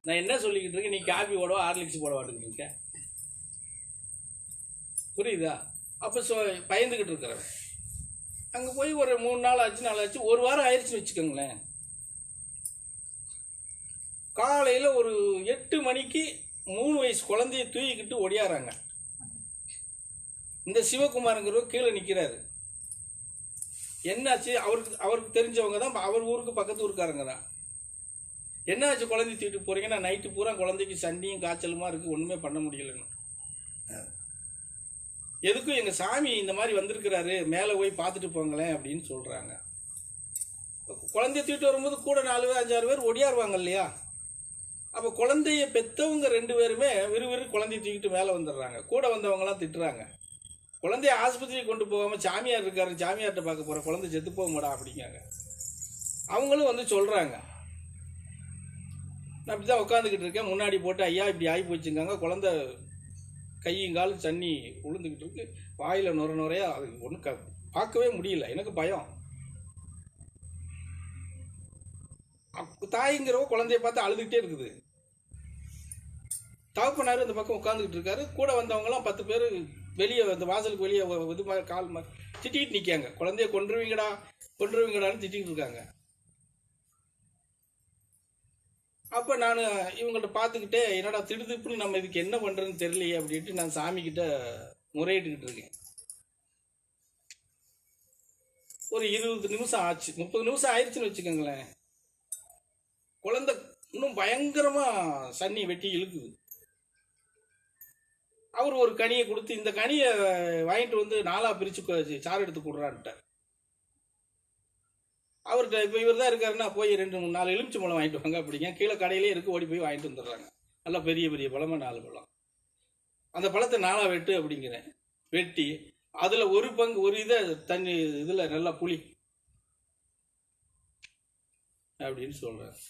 நான் என்ன சொல்லிக்கிட்டு இருக்கேன், நீ காபி போடவா ஹார்லிக்ஸ் போட மாட்டேங்கிட்டு இருக்க, புரியுதா? அப்போ பயந்துக்கிட்டு இருக்கிறவன் அங்கே போய் ஒரு 3 நாள் ஆச்சு 4 ஆச்சு, 1 வாரம் ஆயிடுச்சுன்னு வச்சுக்கோங்களேன். காலையில் ஒரு 8 மணிக்கு 3 வயசு குழந்தைய தூக்கிக்கிட்டு ஒடியாராங்க. இந்த சிவகுமாருங்கிறவர் கீழே நிற்கிறாரு. என்னாச்சு? அவருக்கு தெரிஞ்சவங்க தான், அவர் ஊருக்கு பக்கத்து ஊருக்காரங்க தான். என்னாச்சு குழந்தை தூக்கிட்டு போறீங்க? நான் நைட்டு பூரா குழந்தைக்கு சண்டியும் காய்ச்சலுமா இருக்கு, ஒன்றுமே பண்ண முடியலன்னு. எதுக்கும் எங்கள் சாமி இந்த மாதிரி வந்திருக்கிறாரு, மேலே போய் பார்த்துட்டு போங்களேன் அப்படின்னு சொல்கிறாங்க. குழந்தைய தூக்கிட்டு வரும்போது கூட 4 பேர் 5 6 பேர் ஒடியாருவாங்க இல்லையா? அப்போ குழந்தைய பெற்றவங்க 2 பேருமே விறுவிறு குழந்தைய தூக்கிட்டு மேலே வந்துடுறாங்க. கூட வந்தவங்கலாம் திட்டுறாங்க, குழந்தைய ஆஸ்பத்திரிக்கு கொண்டு போகாமல் சாமியார் இருக்காரு, சாமியார்கிட்ட பார்க்க போகிற, குழந்தை செத்து போக மாடா அப்படிங்காங்க. அவங்களும் வந்து சொல்கிறாங்க. நான் அப்படி தான் உட்காந்துக்கிட்டு இருக்கேன், முன்னாடி போட்டு ஐயா இப்படி ஆகி போச்சுங்காங்க. குழந்தை கையும் காலும் தண்ணி உளுந்துக்கிட்டு இருக்கு, வாயில் நுரையா. அது ஒன்றும் பார்க்கவே முடியல, எனக்கு பயம். தாய்ங்கிறவ குழந்தைய பார்த்து அழுதுகிட்டே இருக்குது. தகப்பனார் இந்த பக்கம் உட்காந்துக்கிட்டு இருக்காரு. கூட வந்தவங்கலாம் 10 பேர் வெளியே, அந்த வாசலுக்கு வெளியே இது மாதிரி கால் மாதிரி திட்டிகிட்டு நிற்காங்க. குழந்தைய கொன்றுவீங்கடான்னு திட்டிகிட்டு இருக்காங்க. அப்போ நான் இவங்கள்ட்ட பார்த்துக்கிட்டே, என்னடா திடுதிப்புன்னு நம்ம இதுக்கு என்ன பண்ணுறதுன்னு தெரியலையே அப்படின்ட்டு நான் சாமிக்கிட்ட முறையிட்டுக்கிட்டு இருக்கேன். ஒரு 20 நிமிஷம் ஆச்சு, 30 நிமிஷம் ஆயிடுச்சுன்னு வச்சுக்கோங்களேன். குழந்தை இன்னும் பயங்கரமாக சன்னி வெட்டி இழுக்குது. அவர் ஒரு கனியை கொடுத்து, இந்த கனியை வாங்கிட்டு வந்து 4ஆ பிரித்து சாறு எடுத்து கொடுறான்ட்டார். அவர்கிட்ட இப்போ இவர் தான் இருக்காருன்னா, போய் 2 3 4 எலுமிச்சை பழம் வாங்கிட்டு வாங்க அப்படிங்க. கீழே கடையிலே இருக்குது, ஓடி போய் வாங்கிட்டு வந்துடுறாங்க. நல்லா பெரிய பெரிய பழமாக 4 பழம். அந்த பழத்தை 4ஆ வெட்டு அப்படிங்கிறேன். வெட்டி அதில் ஒரு பங்கு, ஒரு இதை தண்ணி இதில் நல்லா புளி அப்படின்னு சொல்கிறார்.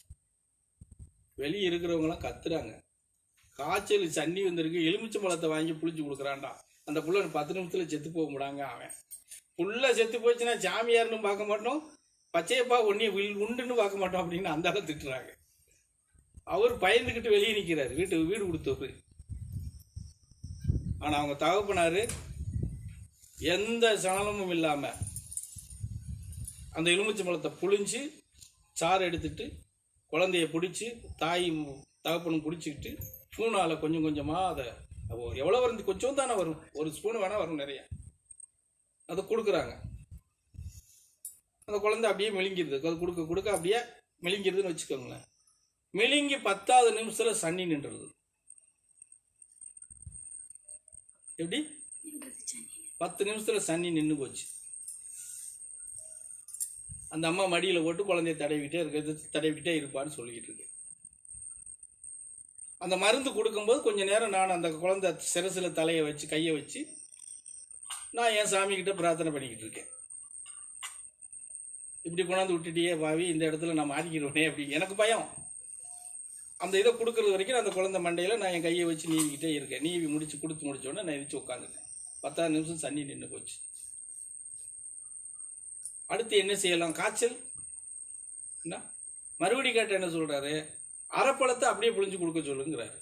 வெளியே இருக்கிறவங்களாம் கத்துறாங்க, காய்ச்சல் சன்னி வந்திருக்கு, எலுமிச்சை பழத்தை வாங்கி புளிச்சு கொடுக்குறான்டா. அந்த புள்ள 10 நிமிஷத்தில் செத்து போக முடியாங்க. அவன் புள்ள செத்து போச்சுன்னா சாமியார்னு பார்க்க மாட்டோம், பச்சையப்பா ஒன்னே உண்டுன்னு பார்க்க மாட்டோம் அப்படின்னு அந்த அளவு திட்டுறாங்க. அவர் பயந்துக்கிட்டு வெளியே நிற்கிறார், வீடு கொடுத்தவர். ஆனால் அவங்க தகப்பனார் எந்த சலனமும் இல்லாமல் அந்த எலுமிச்சை பழத்தை புளிஞ்சு சாறு எடுத்துட்டு குழந்தைய பிடிச்சி தாயும் தகப்பனும் பிடிச்சிக்கிட்டு ஸ்பூனால் கொஞ்சம் கொஞ்சமாக அதை, எவ்வளோ வரும், கொஞ்சம் தானே வரும், ஒரு ஸ்பூன் வேணால் வரும், நிறைய அதை கொடுக்குறாங்க. அந்த குழந்தை அப்படியே மெலிங்கிடுது, அது கொடுக்க கொடுக்க அப்படியே மெலிங்கிடுதுன்னு வச்சுக்கோங்களேன். மெலிங்கி 10வது நிமிஷத்தில் சன்னி நின்றுது. எப்படி 10 நிமிஷத்தில் சன்னி நின்று போச்சு. அந்த அம்மா மடியில் போட்டு குழந்தைய தடவிக்கிட்டே இருப்பான்னு சொல்லிக்கிட்டு இருக்கு. அந்த மருந்து கொடுக்கும்போது கொஞ்ச நேரம் நான் அந்த குழந்தை சிரசில் தலையை வச்சு கையை வச்சு நான் என் சாமிக்கிட்ட பிரார்த்தனை பண்ணிக்கிட்டு இருக்கேன். இப்படி கொண்டாந்து விட்டுட்டியே பாவி, இந்த இடத்துல நான் மாட்டிக்கிடுவேனே அப்படி எனக்கு பயம். அந்த இதை கொடுக்கறது வரைக்கும் அந்த குழந்தை மண்டையில் நான் என் கையை வச்சு நீவிக்கிட்டே இருக்கேன். நீவி கொடுத்து முடிச்சோடனே நான் எரிச்சு உட்காந்துட்டேன். 10வது நிமிஷம் சன்னி நின்று போச்சு. அடுத்து என்ன செய்யலாம்? காய்ச்சல் என்ன மறுபடி கேட்ட என்ன சொல்றாரு, அரைப்பழத்தை அப்படியே புளிஞ்சு கொடுக்க சொல்லுங்கிறாரு.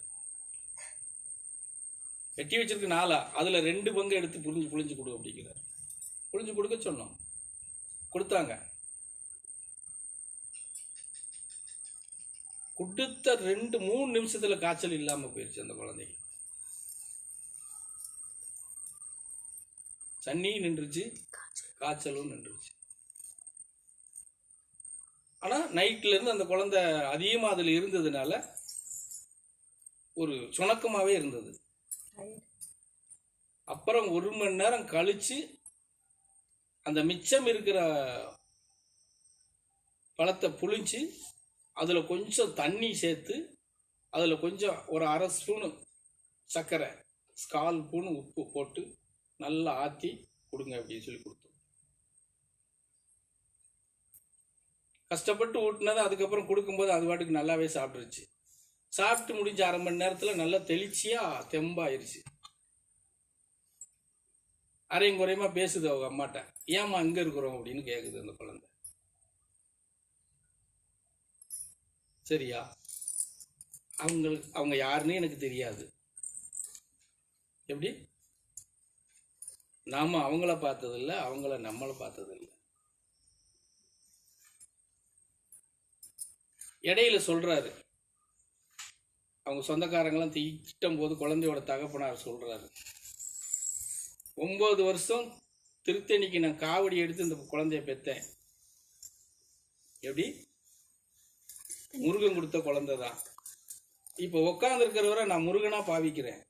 வெட்டி வச்சிருக்கு 4ஆ, அதுல 2 பங்கு எடுத்து புளிஞ்சு கொடு அப்படிங்கிறார். புளிஞ்சு கொடுக்க சொன்னோம், கொடுத்தாங்க. கொடுத்த 2-3 நிமிஷத்துல காய்ச்சல் இல்லாம போயிடுச்சு அந்த குழந்தைக்கு. சன்னியும் நின்றுச்சு, காய்ச்சலும் நின்றுச்சு. ஆனா நைட்ல இருந்து அந்த குழந்தை அதிகமா அதுல இருந்ததுனால ஒரு சுணக்கமாவே இருந்தது. அப்புறம் 1 மணி நேரம் கழிச்சு அந்த மிச்சம் இருக்கிற பழத்தை புளிஞ்சு அதுல கொஞ்சம் தண்ணி சேர்த்து அதுல கொஞ்சம் ஒரு 1/2 ஸ்பூனு சர்க்கரை, 1/4 ஸ்பூன் உப்பு போட்டு நல்லா ஆற்றி கொடுங்க அப்படின்னு சொல்லி கொடுத்தோம். கஷ்டப்பட்டு ஊட்டினது. அதுக்கப்புறம் கொடுக்கும்போது அது பாட்டுக்கு நல்லாவே சாப்பிட்டுருச்சு. சாப்பிட்டு முடிஞ்ச 1/2 மணி நேரத்தில் நல்லா தெளிச்சியா தெம்பாயிருச்சு. அரையும் குறையமா பேசுது அவங்க அம்மாட்ட, ஏம்மா இங்க இருக்கிறோம் அப்படின்னு கேக்குது அந்த குழந்தை. சரியா? அவங்க யாருன்னு எனக்கு தெரியாது. எப்படி? நாம அவங்கள பார்த்ததில்ல, அவங்கள நம்மளை பார்த்ததில்ல. இடையில சொல்றாரு, அவங்க சொந்தக்காரங்களாம் திட்டும் போது குழந்தையோட தகப்பனார் சொல்றாரு, 9 வருஷம் திருத்தணிக்கு நான் காவடி எடுத்து இந்த குழந்தைய பெத்தேன். எப்படி? முருகன் கொடுத்த குழந்தை தான். இப்போ உட்கார்ந்து இருக்கிறவரை நான் முருகனா பாவிக்கிறேன்.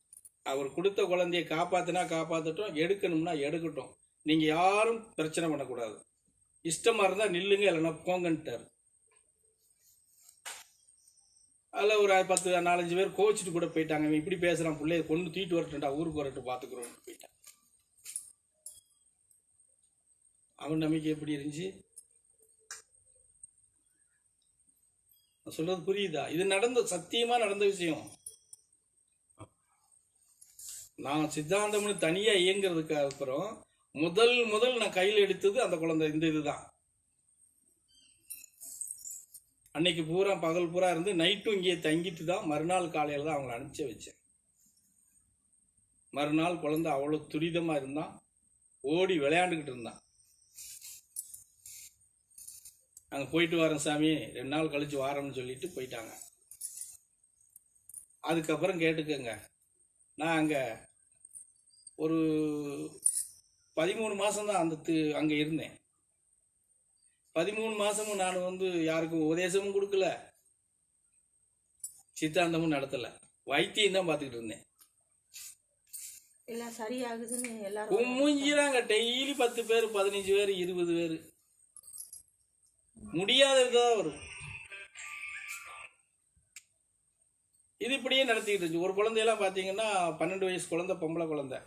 அவர் கொடுத்த குழந்தைய காப்பாத்தினா காப்பாற்றட்டும், எடுக்கணும்னா எடுக்கட்டும். நீங்க யாரும் பிரச்சனை பண்ணக்கூடாது. இஷ்டமா இருந்தா நில்லுங்க, இல்லைன்னா போங்கன்ட்டார். அதில் ஒரு 10-4-5 பேர் கோச்சிட்டு கூட போயிட்டாங்க. இவன் இப்படி பேசுறான், பிள்ளைய கொண்டு தூக்கிட்டு வரட்டும்டா, ஊருக்கு வரட்டும், பார்த்துக்கிறோம் போயிட்டான். அவன் நம்பிக்கை எப்படி இருந்துச்சு? சொல்றது புரியுதா? இது சத்தியமா நடந்த விஷயம். நான் சித்தாந்தம்னு தனியா இயங்குறதுக்கு அப்புறம் முதல் நான் கையில் எடுத்தது அந்த குழந்தை. இந்த இதுதான். அன்னைக்கு பூரா பகல் பூரா இருந்து நைட்டும் இங்கே தங்கிட்டு தான் மறுநாள் காலையில தான் அவங்களை அனுப்பிச்சு வச்சேன். மறுநாள் குழந்தை அவ்வளவு துரிதமா இருந்தான், ஓடி விளையாண்டுக்கிட்டு இருந்தான். அங்கே போயிட்டு வரேன் சாமி, 2 நாள் கழிச்சு வாரம்னு சொல்லிட்டு போயிட்டாங்க. அதுக்கப்புறம் கேட்டுக்கங்க, நான் அங்கே ஒரு 13 மாதம்தான் அங்கே இருந்தேன். 13 மாதமும் நான் யாருக்கும் உபதேசமும் கொடுக்கல, சித்தாந்தமும் நடத்தலை, வைத்தியம் தான் பார்த்துக்கிட்டு இருந்தேன். எல்லாம் சரியாகுதுன்னு எல்லாரும் கும்முஞ்சிறாங்க. டெய்லி 10 பேர், 15 பேர், 20 பேர். முடியாததான் வரும். இது இப்படியே நடத்திக்கிட்டு இருந்துச்சு. ஒரு குழந்தையெல்லாம் பார்த்தீங்கன்னா 12 வயசு குழந்தை, பொம்பளை குழந்தை.